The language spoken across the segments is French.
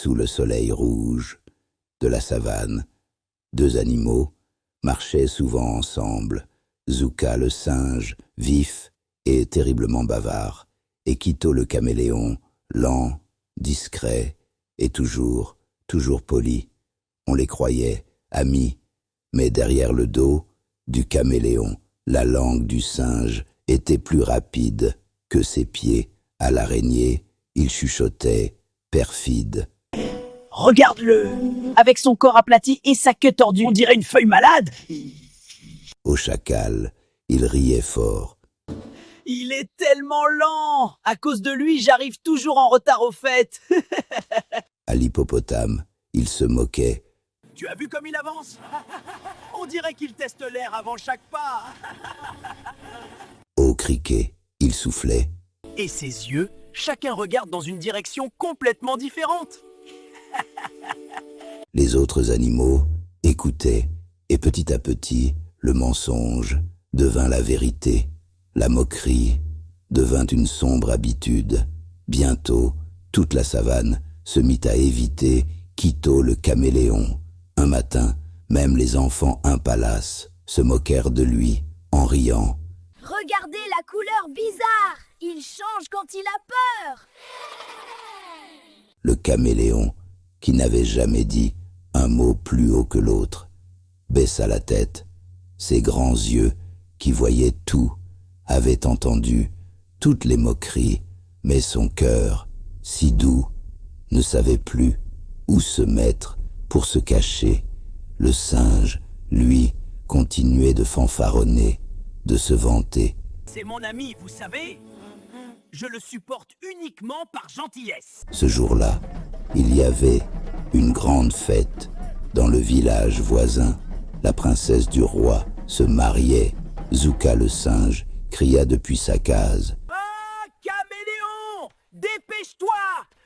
sous le soleil rouge de la savane. Deux animaux marchaient souvent ensemble, Zuka le singe, vif et terriblement bavard, et Quito le caméléon, lent, discret et toujours poli. On les croyait amis, mais derrière le dos du caméléon, la langue du singe était plus rapide que ses pieds. À l'araignée, il chuchotait, perfide. Regarde-le, avec son corps aplati et sa queue tordue, on dirait une feuille malade. Au chacal, il riait fort. Il est tellement lent. À cause de lui, j'arrive toujours en retard aux fêtes. À l'hippopotame, il se moquait. Tu as vu comme il avance? On dirait qu'il teste l'air avant chaque pas. Au criquet, il soufflait. Et ses yeux, chacun regarde dans une direction complètement différente. Les autres animaux écoutaient, et petit à petit, le mensonge devint la vérité. La moquerie devint une sombre habitude. Bientôt, toute la savane se mit à éviter Quito le caméléon. Un matin, même les enfants impalaces se moquèrent de lui en riant. Regardez la couleur bizarre! Il change quand il a peur! Le caméléon, qui n'avait jamais dit un mot plus haut que l'autre, baissa la tête. Ses grands yeux, qui voyaient tout, avaient entendu toutes les moqueries, mais son cœur, si doux, ne savait plus où se mettre pour se cacher. Le singe, lui, continuait de fanfaronner, de se vanter. C'est mon ami, vous savez? Je le supporte uniquement par gentillesse. Ce jour-là, il y avait une grande fête dans le village voisin. La princesse du roi se mariait. Zuka le singe cria depuis sa case. Ah, caméléon! Dépêche-toi!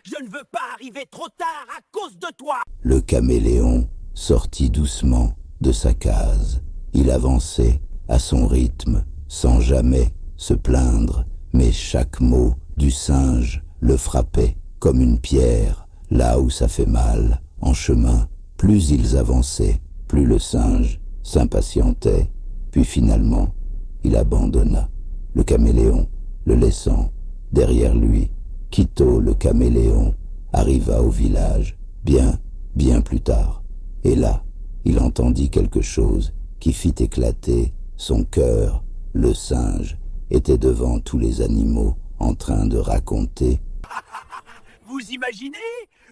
Je ne veux pas arriver trop tard à cause de toi! Le caméléon sortit doucement de sa case. Il avançait à son rythme, sans jamais se plaindre, mais chaque mot du singe le frappait comme une pierre, là où ça fait mal. En chemin, plus ils avançaient, plus le singe s'impatientait, puis finalement, il abandonna le caméléon, le laissant derrière lui. Quito le caméléon arriva au village bien plus tard. Et là, il entendit quelque chose qui fit éclater son cœur. Le singe était devant tous les animaux en train de raconter. Vous imaginez?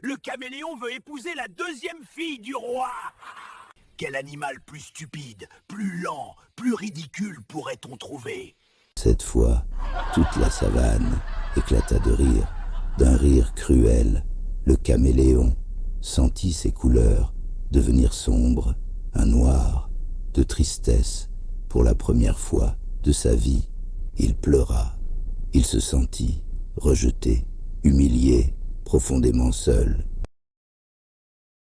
Le caméléon veut épouser la deuxième fille du roi. Quel animal plus stupide, plus lent, plus ridicule pourrait-on trouver? Cette fois, toute la savane éclata de rire, d'un rire cruel. Le caméléon sentit ses couleurs devenir sombres, un noir de tristesse. Pour la première fois de sa vie, il pleura. Il se sentit rejeté, humilié, profondément seul.